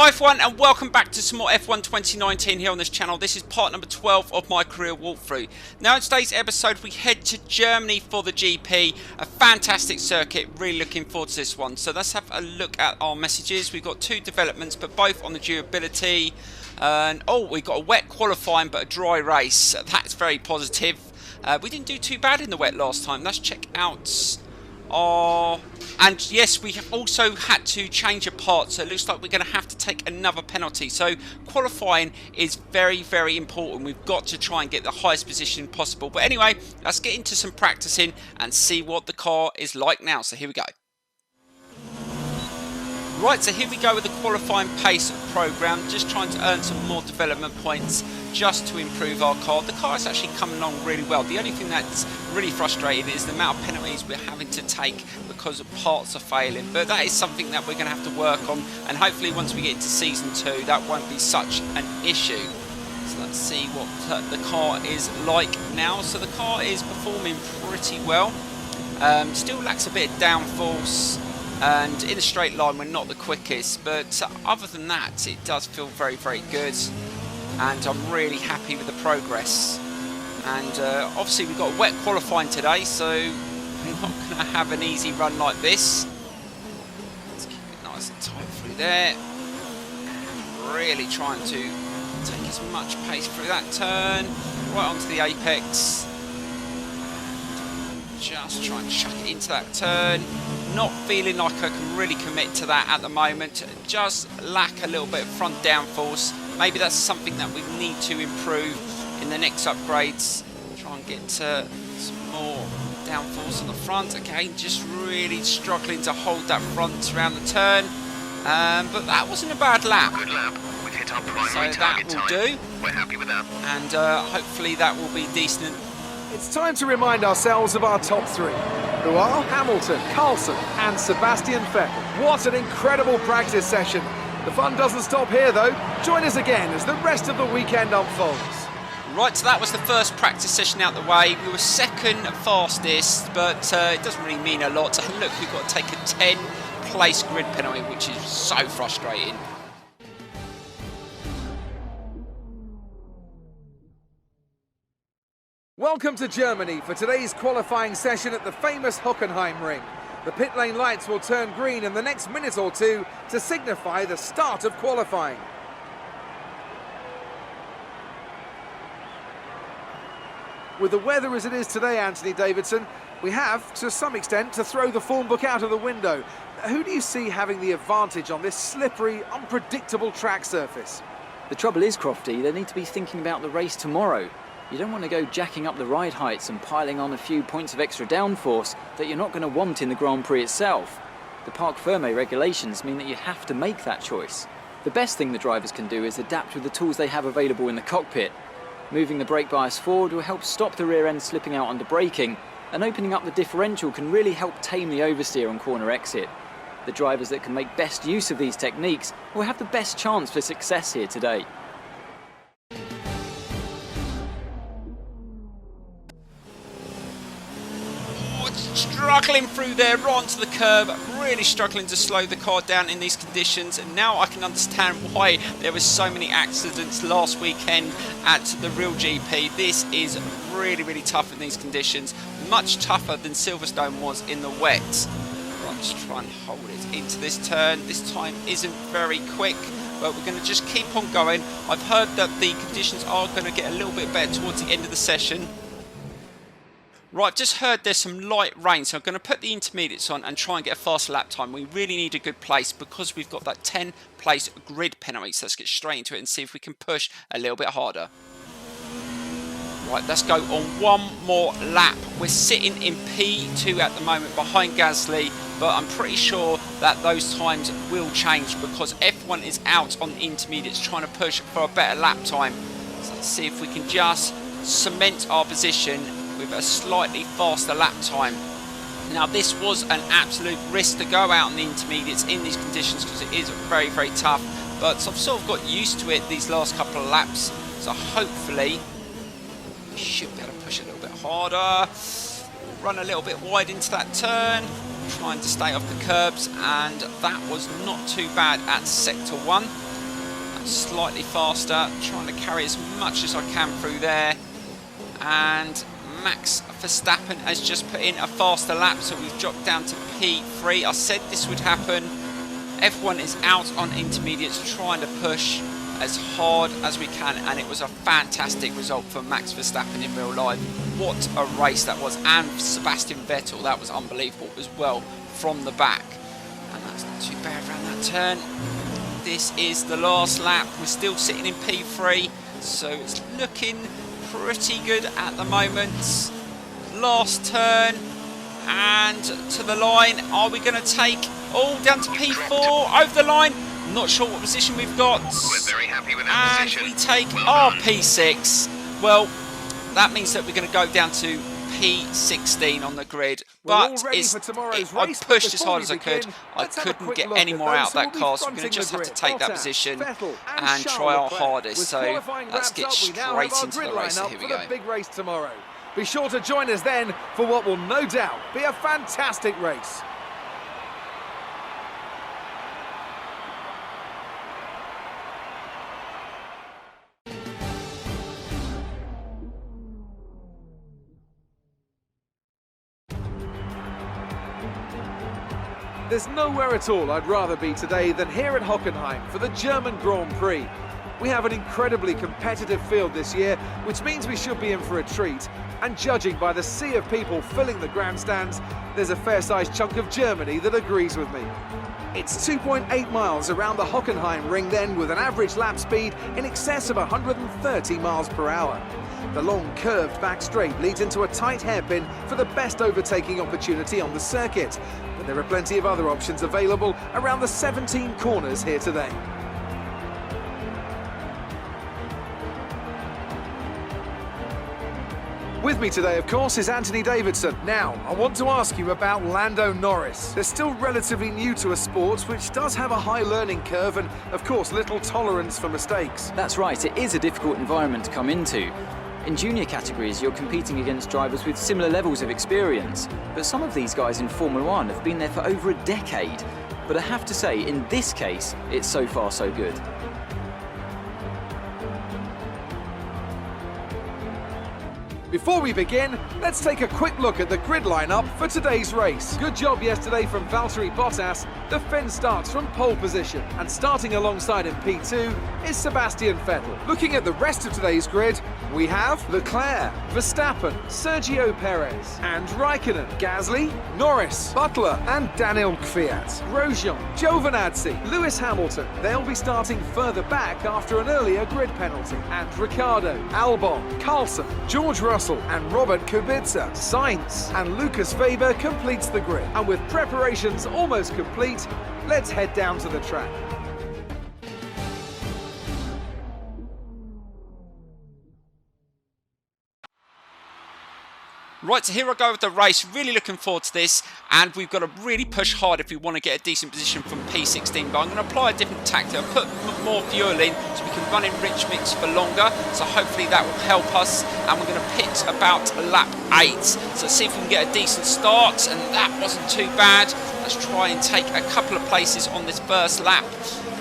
Hi everyone and welcome back to some more F1 2019 here on this channel. This is part number 12 of my career walkthrough. Now in today's episode we head to Germany for the GP, a fantastic circuit, really looking forward to this one. So let's have a look at our messages. We've got two developments but both on the durability. And oh, we've got a wet qualifying but a dry race. That's very positive. We didn't do too bad in the wet last time. Let's check out and yes, we have also had to change a part, so it looks like we're going to have to take another penalty. So qualifying is very, very important. We've got to try and get the highest position possible. But anyway, let's get into some practicing and see what the car is like now. So here we go. Right, so here we go with the qualifying pace program, just trying to earn some more development points just to improve our car. The car is actually coming along really well. The only thing that's really frustrating is the amount of penalties we're having to take because parts are failing, but that is something that we're going to have to work on, and hopefully once we get into season 2 that won't be such an issue. So let's see what the car is like now. So the car is performing pretty well, still lacks a bit of downforce, and in a straight line we're not the quickest, but other than that it does feel very, very good, and I'm really happy with the progress. And obviously we've got a wet qualifying today, so we're not going to have an easy run like this. Let's keep it nice and tight through there, really trying to take as much pace through that turn right onto the apex. Just try and chuck it into that turn. Not feeling like I can really commit to that at the moment. Just lack a little bit of front downforce. Maybe that's something that we need to improve in the next upgrades. Try and get some more downforce on the front. Again, just really struggling to hold that front around the turn. But that wasn't a bad lap. Good lap. We've hit our primary so target that will time. do. We're happy with that. And hopefully that will be decent. It's time to remind ourselves of our top three, who are Hamilton, Carlson and Sebastian Vettel. What an incredible practice session. The fun doesn't stop here though. Join us again as the rest of the weekend unfolds. Right, so that was the first practice session out the way. We were second fastest, but it doesn't really mean a lot. And look, we've got to take a 10-place grid penalty, which is so frustrating. Welcome to Germany for today's qualifying session at the famous Hockenheim ring. The pit lane lights will turn green in the next minute or two to signify the start of qualifying. With the weather as it is today, Anthony Davidson, we have, to some extent, to throw the form book out of the window. Who do you see having the advantage on this slippery, unpredictable track surface? The trouble is, Crofty, they need to be thinking about the race tomorrow. You don't want to go jacking up the ride heights and piling on a few points of extra downforce that you're not going to want in the Grand Prix itself. The Parc Fermé regulations mean that you have to make that choice. The best thing the drivers can do is adapt with the tools they have available in the cockpit. Moving the brake bias forward will help stop the rear end slipping out under braking, and opening up the differential can really help tame the oversteer on corner exit. The drivers that can make best use of these techniques will have the best chance for success here today. Struggling through there, right onto the curb, really struggling to slow the car down in these conditions. And now I can understand why there were so many accidents last weekend at the real GP. This is really, really tough in these conditions, much tougher than Silverstone was in the wet. Right, let's try and hold it into this turn. This time isn't very quick, but we're going to just keep on going. I've heard that the conditions are going to get a little bit better towards the end of the session. Right, I've just heard there's some light rain, so I'm going to put the intermediates on and try and get a faster lap time. We really need a good place because we've got that 10-place grid penalty. So let's get straight into it and see if we can push a little bit harder. Right, let's go on one more lap. We're sitting in P2 at the moment behind Gasly, but I'm pretty sure that those times will change because F1 is out on the intermediates trying to push for a better lap time. So let's see if we can just cement our position with a slightly faster lap time. Now this was an absolute risk to go out on the intermediates in these conditions because it is very, very tough, but I've sort of got used to it these last couple of laps, so hopefully we should be able to push a little bit harder, run a little bit wide into that turn, trying to stay off the curbs, and that was not too bad at sector 1. slightly faster, trying to carry as much as I can through there. And Max Verstappen has just put in a faster lap, so we've dropped down to P3. I said this would happen. F1 is out on intermediates, trying to push as hard as we can, and it was a fantastic result for Max Verstappen in real life. What a race that was, and Sebastian Vettel, that was unbelievable as well from the back. And that's not too bad around that turn. This is the last lap. We're still sitting in P3, so it's looking pretty good at the moment. Last turn, and to the line. Are we going to take all down to P4 over the line? Not sure what position we've got. We're very happy with that And position. we take Well our done. P6. Well, that means that we're going to go down to P16 on the grid. We're all But ready for tomorrow's I race, but pushed as before hard we as I could. begin, I let's have a couldn't quick get look any at more those out of who will that be car, so we're going fronting to just the have to grid. take that Bottas, position Vettel and Charles try our Leclerc. hardest. With So qualifying let's wrapped get up, we now straight have our into grid the race. lineup Here we for go. the big race tomorrow. Be sure to join us then for what will no doubt be a fantastic race. There's nowhere at all I'd rather be today than here at Hockenheim for the German Grand Prix. We have an incredibly competitive field this year, which means we should be in for a treat. And judging by the sea of people filling the grandstands, there's a fair-sized chunk of Germany that agrees with me. It's 2.8 miles around the Hockenheim ring then, with an average lap speed in excess of 130 miles per hour. The long curved back straight leads into a tight hairpin for the best overtaking opportunity on the circuit. But there are plenty of other options available around the 17 corners here today. With me today, of course, is Anthony Davidson. Now, I want to ask you about Lando Norris. They're still relatively new to a sport which does have a high learning curve and, of course, little tolerance for mistakes. That's right, it is a difficult environment to come into. In junior categories, you're competing against drivers with similar levels of experience. But some of these guys in Formula 1 have been there for over a decade. But I have to say, in this case, it's so far so good. Before we begin, let's take a quick look at the grid lineup for today's race. Good job yesterday from Valtteri Bottas. The Finn starts from pole position, and starting alongside in P2 is Sebastian Vettel. Looking at the rest of today's grid, we have Leclerc, Verstappen, Sergio Perez, and Raikkonen, Gasly, Norris, Butler, and Daniel Kvyat. Grosjean, Giovinazzi, Lewis Hamilton. They'll be starting further back after an earlier grid penalty. And Ricciardo, Albon, Carlson, George Russell, and Robert Kubica. Sainz and Lucas Weber completes the grid. And with preparations almost complete, let's head down to the track. Right, so here I go with the race. Really looking forward to this, and we've got to really push hard if we want to get a decent position from P16. But I'm going to apply a different tactic. I'll put more fuel in so we can run in rich mix for longer. So hopefully that will help us, and we're going to pit about lap 8. So let's see if we can get a decent start, and that wasn't too bad. Let's try and take a couple of places on this first lap.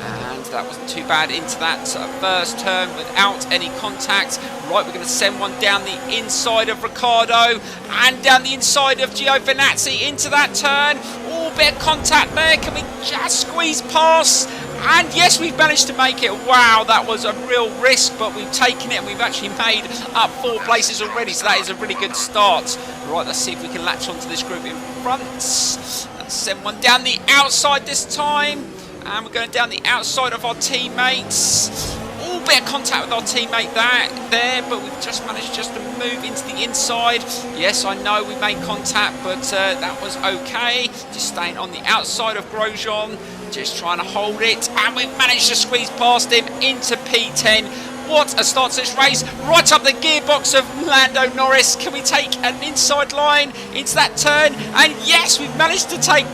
And that wasn't too bad into that first turn without any contact. Right, we're going to send one down the inside of Ricciardo and down the inside of Giovinazzi into that turn. Oh, bit of contact there. Can we just squeeze past? And yes, we've managed to make it. Wow, that was a real risk, but we've taken it and we've actually made up 4 places already. So that is a really good start. Right, let's see if we can latch onto this group in front. Let's send one down the outside this time. And we're going down the outside of our teammates. All bit of contact with our teammate there, but we've just managed just to move into the inside. Yes, I know we made contact, but that was okay. Just staying on the outside of Grosjean, just trying to hold it, and we've managed to squeeze past him into P10. What a start to this race. Right up the gearbox of Lando Norris. Can we take an inside line into that turn? And yes, we've managed to take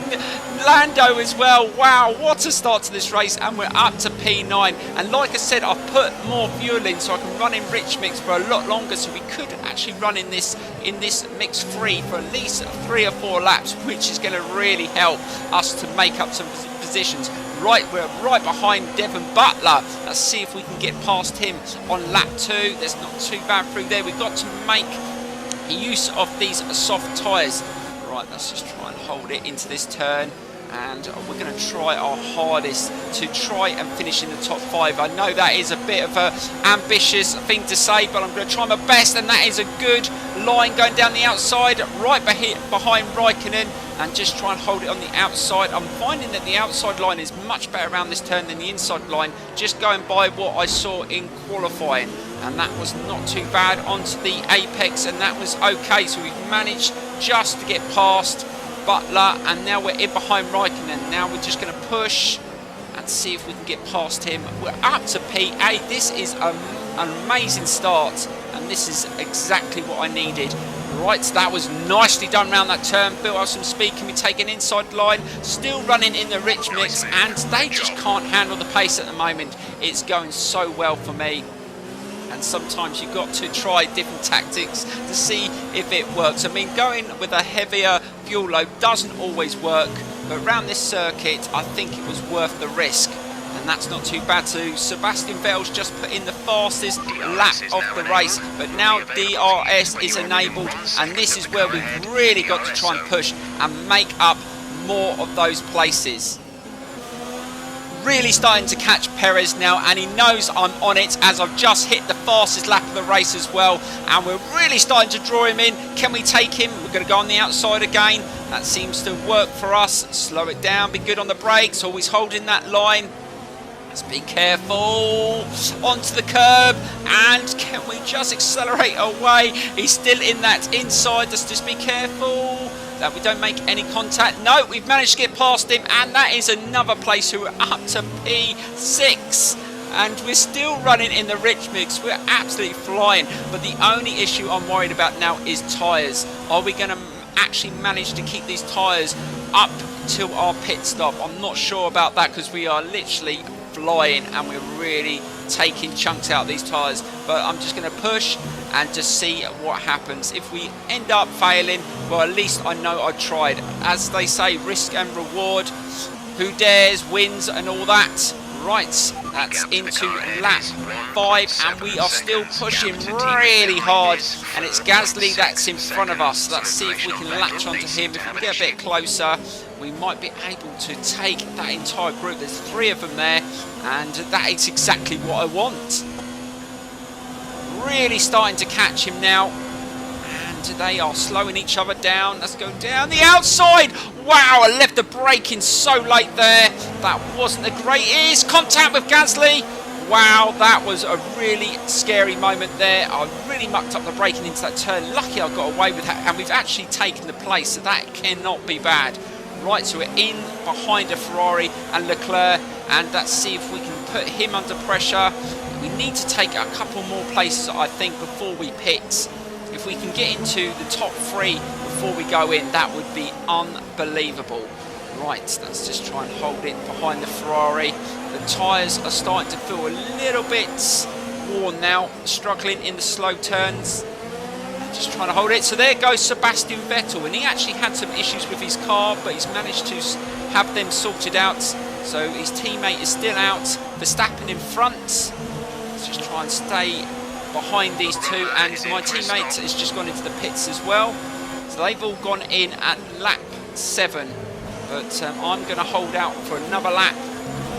Lando as well. Wow, what a start to this race, and we're up to P9. And like I said, I've put more fuel in so I can run in rich mix for a lot longer, so we could actually run in this mix free for at least 3 or 4 laps, which is going to really help us to make up some positions. Right, we're right behind Devon Butler. Let's see if we can get past him on lap 2. There's not too bad through there. We've got to make use of these soft tyres. Right, let's just try and hold it into this turn. And we're going to try our hardest to try and finish in the top 5. I know that is a bit of an ambitious thing to say, but I'm going to try my best, and that is a good line going down the outside, right behind Raikkonen, and just try and hold it on the outside. I'm finding that the outside line is much better around this turn than the inside line, just going by what I saw in qualifying, and that was not too bad onto the apex, and that was okay. So we've managed just to get past Butler, and now we're in behind Raikkonen. Now we're just going to push and see if we can get past him. We're up to P8. This is an amazing start, and this is exactly what I needed. Right, so that was nicely done around that turn, built up some speed. Can we take an inside line? Still running in the rich mix, and they just can't handle the pace at the moment. It's going so well for me. And sometimes you've got to try different tactics to see if it works. I mean, going with a heavier fuel load doesn't always work, but around this circuit, I think it was worth the risk. And that's not too bad too. Sebastian Vettel's just put in the fastest lap of the race, but now DRS is enabled, and this is where we've really got to try and push and make up more of those places. Really starting to catch Perez now, and he knows I'm on it, as I've just hit the fastest lap of the race as well, and we're really starting to draw him in. Can we take him? We're going to go on the outside again. That seems to work for us. Slow it down, be good on the brakes, always holding that line. Let's be careful. Onto the curb, and can we just accelerate away? He's still in that inside. Let's just be careful that we don't make any contact. No, we've managed to get past him, and that is another place. Who are up to P6, and we're still running in the rich mix. We're absolutely flying, but the only issue I'm worried about now is tyres. Are we going to actually manage to keep these tyres up till our pit stop? I'm not sure about that, because we are literally flying and we're really taking chunks out of these tyres, but I'm just going to push and just see what happens. If we end up failing, well, at least I know I tried. As they say, risk and reward, who dares wins and all that. Right, that's into lap 5, and we are still pushing really hard, and it's Gasly that's in front of us. Let's see if we can latch onto him. If we get a bit closer, we might be able to take that entire group. There's 3 of them there, and that is exactly what I want. Really starting to catch him now, and they are slowing each other down. Let's go down the outside. Wow, I left the brake in so late there. That wasn't the greatest. Contact with Gasly. Wow, that was a really scary moment there. I really mucked up the braking into that turn. Lucky I got away with that, and we've actually taken the place, so that cannot be bad. Right, so we're in behind a Ferrari and Leclerc, and let's see if we can put him under pressure. We need to take a couple more places, I think, before we pit. If we can get into the top 3 before we go in, that would be unbelievable. Right, let's just try and hold it behind the Ferrari. The tyres are starting to feel a little bit worn now, struggling in the slow turns. Just trying to hold it. So there goes Sebastian Vettel, and he actually had some issues with his car, but he's managed to have them sorted out. So his teammate is still out. Verstappen in front. Let's just try and stay behind these 2, and my teammate has just gone into the pits as well. So they've all gone in at lap 7, but I'm going to hold out for another lap.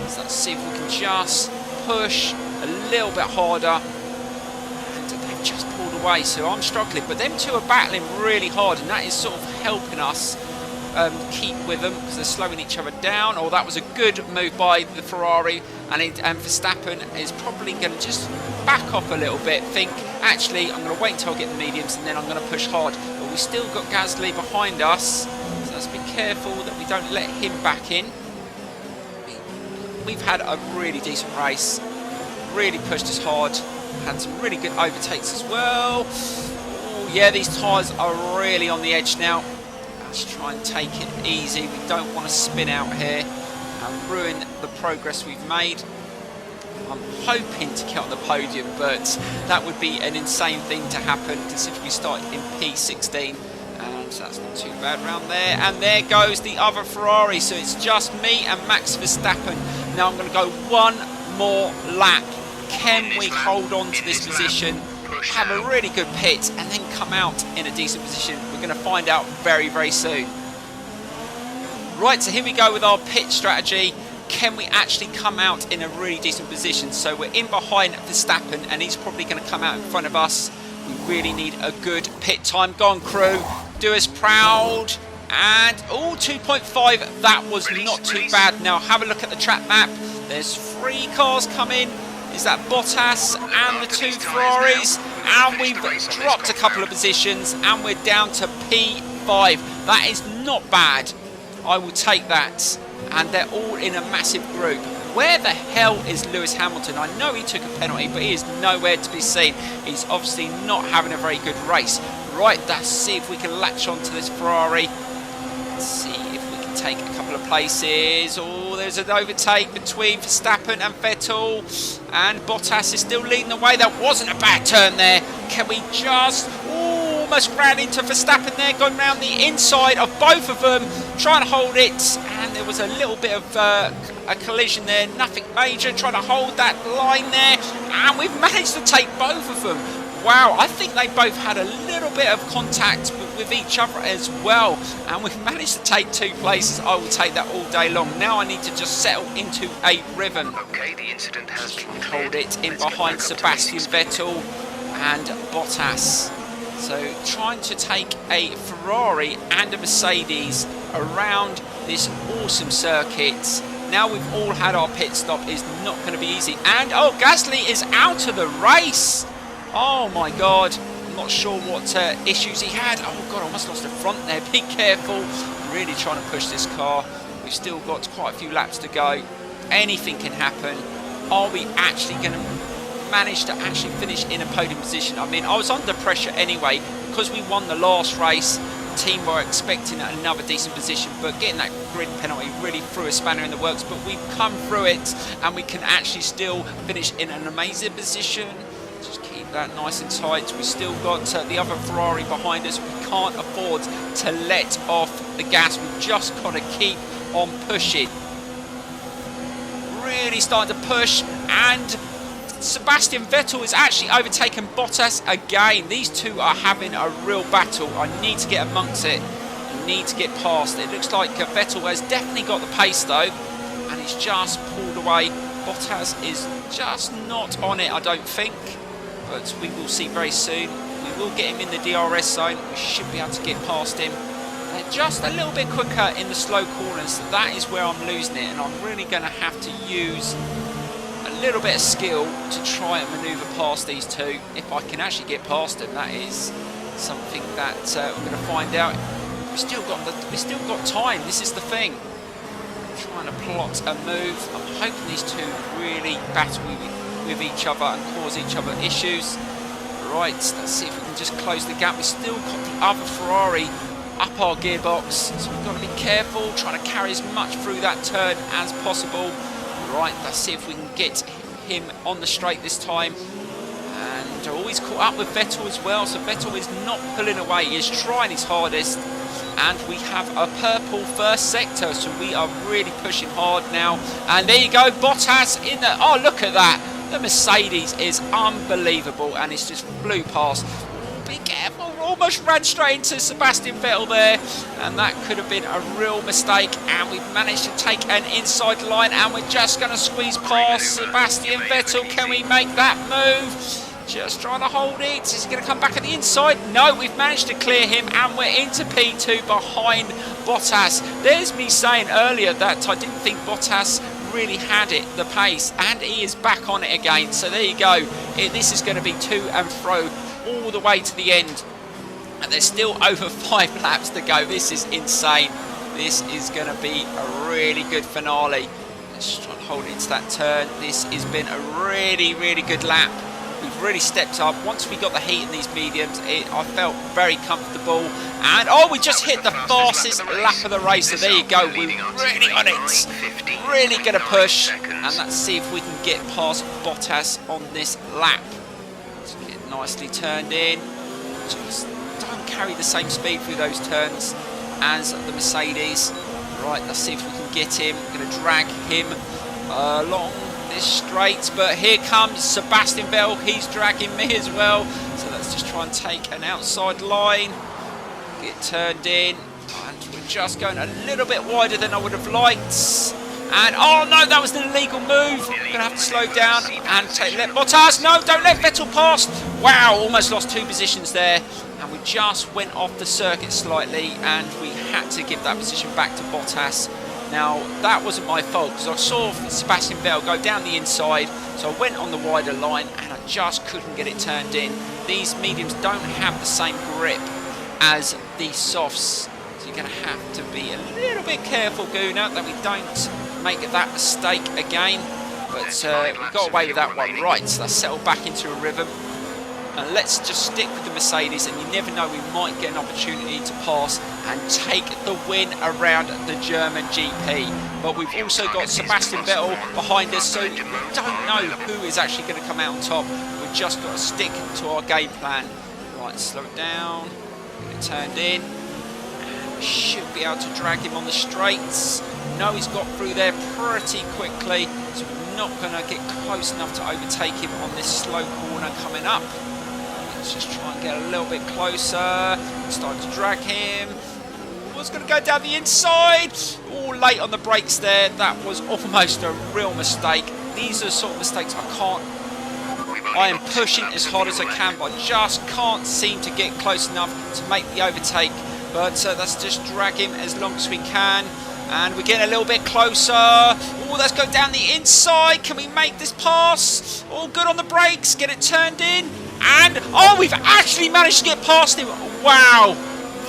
So let's see if we can just push a little bit harder. And they've just pulled away, so I'm struggling, but them 2 are battling really hard, and that is sort of helping us keep with them, because they're slowing each other down. Oh, that was a good move by the Ferrari, and Verstappen is probably going to just back off a little bit, think, actually, I'm going to wait until I get the mediums, and then I'm going to push hard. But we've still got Gasly behind us, so let's be careful that we don't let him back in. We've had a really decent race, really pushed us hard, had some really good overtakes as well. Oh, yeah, these tyres are really on the edge now. Let's try and take it easy. We don't want to spin out here and ruin the progress we've made. I'm hoping to get on the podium, but that would be an insane thing to happen, considering we started in P16, and So that's not too bad round there. And there goes the other Ferrari. So it's just me and Max Verstappen. Now I'm going to go one more lap. Can we hold on to this position, have a really good pit, and then come out in a decent position? We're going to find out very, very soon. Right, so here we go with our pit strategy. Can we actually come out in a really decent position? So we're in behind Verstappen, and he's probably going to come out in front of us. We really need a good pit time. Go on, crew. Do us proud. And, oh, 2.5. That was not too bad. Now, have a look at the track map. There's 3 cars coming. Is that Bottas and the 2 Ferraris? And we've dropped a couple of positions, and we're down to P5. That is not bad. I will take that. And they're all in a massive group. Where the hell is Lewis Hamilton? I know he took a penalty, but he is nowhere to be seen. He's obviously not having a very good race. Right, let's see if we can latch onto this Ferrari. Let's see if we can take a couple of places. Oh, there's an overtake between Verstappen and Vettel. And Bottas is still leading the way. That wasn't a bad turn there. Can we just... almost ran into Verstappen there, going around the inside of both of them, trying to hold it, and there was a little bit of a collision there, nothing major, trying to hold that line there, and we've managed to take both of them. Wow, I think they both had a little bit of contact with each other as well, and we've managed to take 2 places. I will take that all day long. Now I need to just settle into a rhythm. Okay, the incident has been hold it in behind Sebastian Vettel and Bottas. So trying to take a Ferrari and a Mercedes around this awesome circuit. Now we've all had our pit stop is not going to be easy. And, oh, Gasly is out of the race. Oh, my God. I'm not sure what issues he had. Oh, God, I almost lost the front there. Be careful. Really trying to push this car. We've still got quite a few laps to go. Anything can happen. Are we actually going to manage to actually finish in a podium position? I mean, I was under pressure anyway because we won the last race. The team were expecting another decent position, but getting that grid penalty really threw a spanner in the works. But we've come through it, and we can actually still finish in an amazing position. Just keep that nice and tight. We've still got the other Ferrari behind us. We can't afford to let off the gas. We've just got to keep on pushing. Really starting to push, and Sebastian Vettel is actually overtaken Bottas again. These two are having a real battle. I need to get amongst it. I need to get past it. It looks like Vettel has definitely got the pace though, and he's just pulled away. Bottas is just not on it, I don't think, but we will see very soon. We will get him in the DRS zone. We should be able to get past him. They're just a little bit quicker in the slow corners. That is where I'm losing it, and I'm really going to have to use a little bit of skill to try and manoeuvre past these two. If I can actually get past them, that is something that we're going to find out. We've still got time. This is the thing. I'm trying to plot a move. I'm hoping these two really battle with each other and cause each other issues. Right, let's see if we can just close the gap. We've still got the other Ferrari up our gearbox, so we've got to be careful, trying to carry as much through that turn as possible. Right, let's see if we can get him on the straight this time. And always caught up with Vettel as well, so Vettel is not pulling away. He is trying his hardest. And we have a purple first sector, so we are really pushing hard now. And there you go, Bottas in the... Oh, look at that. The Mercedes is unbelievable, and it's just flew past. Be careful. Almost ran straight into Sebastian Vettel there, and that could have been a real mistake. And we've managed to take an inside line, and we're just going to squeeze past Sebastian Vettel. Can we make that move? Just trying to hold it. Is he going to come back at the inside? No, we've managed to clear him, and we're into P2 behind Bottas. There's me saying earlier that I didn't think Bottas really had it, the pace, and he is back on it again. So there you go. This is going to be to and fro all the way to the end. And there's still over 5 laps to go. This is insane. This is going to be a really good finale. Let's try and hold into that turn. This has been a really, really good lap. We've really stepped up. Once we got the heat in these mediums, I felt very comfortable. And, oh, we just hit the fastest lap of the race. So there you go. We're really on it. Really going to push. And let's see if we can get past Bottas on this lap. Let's get nicely turned in. Just don't carry the same speed through those turns as the Mercedes. Right, let's see if we can get him. We're going to drag him along this straight, but here comes Sebastian Vettel. He's dragging me as well. So let's just try and take an outside line, get turned in, and we're just going a little bit wider than I would have liked. And oh no, that was an illegal move. We're going to have to slow down and let Bottas. No, don't let Vettel pass. Wow, almost lost 2 positions there. And we just went off the circuit slightly, and we had to give that position back to Bottas. Now, that wasn't my fault, because I saw Sebastian Vettel go down the inside, so I went on the wider line, and I just couldn't get it turned in. These mediums don't have the same grip as these softs, so you're going to have to be a little bit careful, Gooner, that we don't make that mistake again. But we got away with that one. Right, so let's settle back into a rhythm. And let's just stick with the Mercedes, and you never know, we might get an opportunity to pass and take the win around the German GP. But we've also got Sebastian Vettel behind us, so we don't know who is actually going to come out on top. We've just got to stick to our game plan. Right, slow it down, get it turned in. We should be able to drag him on the straights. No, he's got through there pretty quickly, so we're not going to get close enough to overtake him on this slow corner coming up. Let's just try and get a little bit closer. Start to drag him. Was going to go down the inside. Oh, late on the brakes there. That was almost a real mistake. These are the sort of mistakes I can't. I am pushing as hard as I can, but I just can't seem to get close enough to make the overtake. But let's just drag him as long as we can. And we're getting a little bit closer. Oh, let's go down the inside. Can we make this pass? All good on the brakes. Get it turned in. And, oh, we've actually managed to get past him. Wow,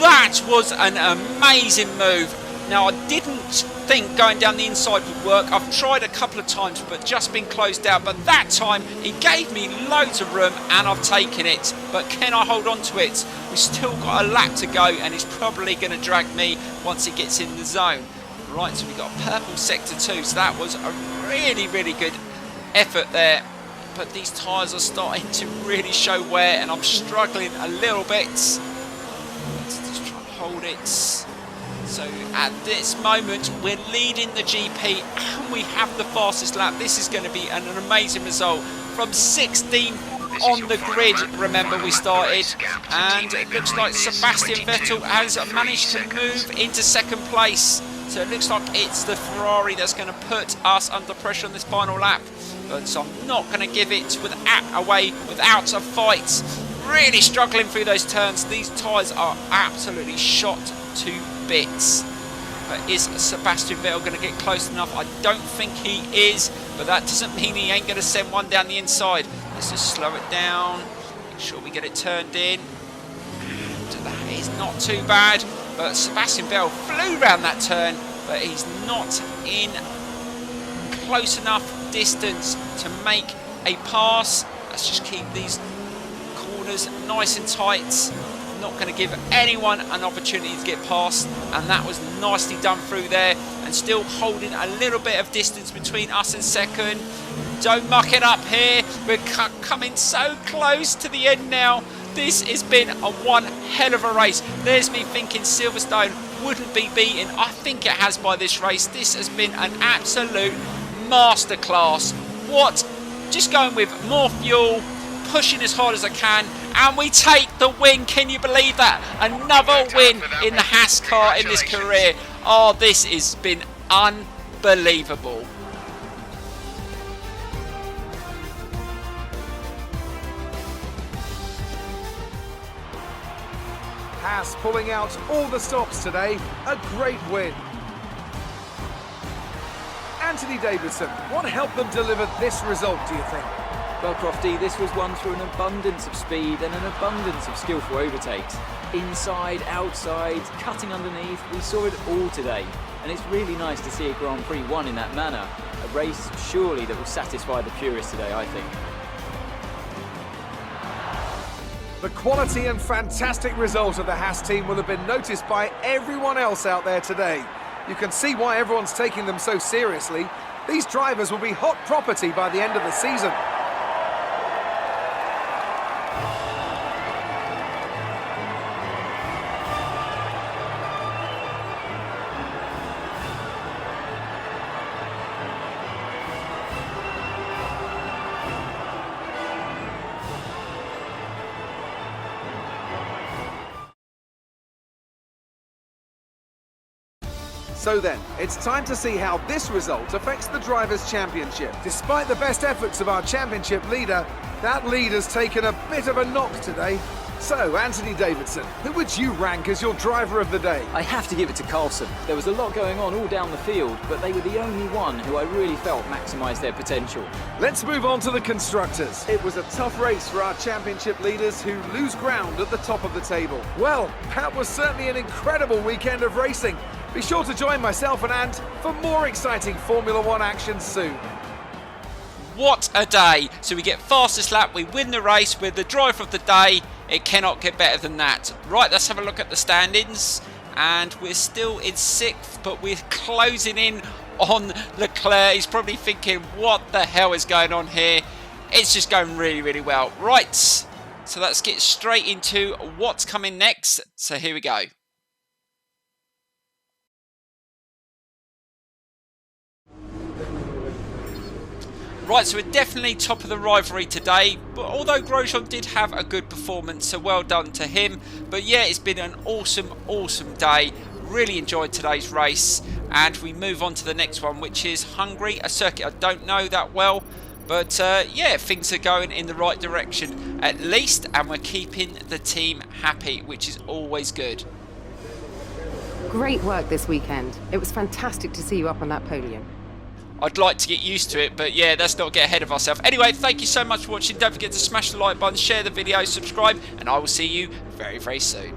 that was an amazing move. Now, I didn't think going down the inside would work. I've tried a couple of times, but just been closed out. But that time, he gave me loads of room, and I've taken it. But can I hold on to it? We've still got a lap to go, and it's probably going to drag me once it gets in the zone. Right, so we've got purple sector 2, so that was a really, really good effort there. But these tyres are starting to really show wear, and I'm struggling a little bit. Let's just try and hold it. So at this moment, we're leading the GP, and we have the fastest lap. This is going to be an amazing result. From 16 on the grid, remember we started, and it looks like Sebastian Vettel has managed to move into 2nd place. So it looks like it's the Ferrari that's going to put us under pressure on this final lap. But so I'm not going to give it away without a fight. Really struggling through those turns. These tyres are absolutely shot to bits. But is Sebastian Vettel going to get close enough? I don't think he is, but that doesn't mean he ain't going to send one down the inside. Let's just slow it down. Make sure we get it turned in. And that is not too bad. But Sebastian Vettel flew around that turn, but he's not in close enough distance to make a pass. Let's just keep these corners nice and tight. Not going to give anyone an opportunity to get past, and that was nicely done through there, and still holding a little bit of distance between us and 2nd. Don't muck it up here. We're coming so close to the end now. This has been one hell of a race. There's me thinking Silverstone wouldn't be beaten. I think it has by this race. This has been an absolute masterclass. What? Just going with more fuel, pushing as hard as I can, and we take the win. Can you believe that? Another win in the Haas car in this career. Oh, this has been unbelievable. Haas pulling out all the stops today. A great win. Anthony Davidson, what helped them deliver this result, do you think? Well, Crofty, this was won through an abundance of speed and an abundance of skillful overtakes. Inside, outside, cutting underneath, we saw it all today. And it's really nice to see a Grand Prix won in that manner. A race, surely, that will satisfy the purists today, I think. The quality and fantastic result of the Haas team will have been noticed by everyone else out there today. You can see why everyone's taking them so seriously. These drivers will be hot property by the end of the season. So then, it's time to see how this result affects the Drivers' Championship. Despite the best efforts of our championship leader, that lead has taken a bit of a knock today. So, Anthony Davidson, who would you rank as your driver of the day? I have to give it to Carlson. There was a lot going on all down the field, but they were the only one who I really felt maximised their potential. Let's move on to the constructors. It was a tough race for our championship leaders who lose ground at the top of the table. Well, that was certainly an incredible weekend of racing. Be sure to join myself and Ant for more exciting Formula One action soon. What a day. So we get fastest lap, we win the race, we're the driver of the day. It cannot get better than that. Right, let's have a look at the standings. And we're still in 6th, but we're closing in on Leclerc. He's probably thinking, what the hell is going on here? It's just going really, really well. Right, so let's get straight into what's coming next. So here we go. Right, so we're definitely top of the rivalry today, but although Grosjean did have a good performance, so well done to him. But yeah, it's been an awesome, awesome day. Really enjoyed today's race, and we move on to the next one, which is Hungary, a circuit I don't know that well. But yeah, things are going in the right direction at least, and we're keeping the team happy, which is always good. Great work this weekend. It was fantastic to see you up on that podium. I'd like to get used to it, but yeah, let's not get ahead of ourselves. Anyway, thank you so much for watching. Don't forget to smash the like button, share the video, subscribe, and I will see you very, very soon.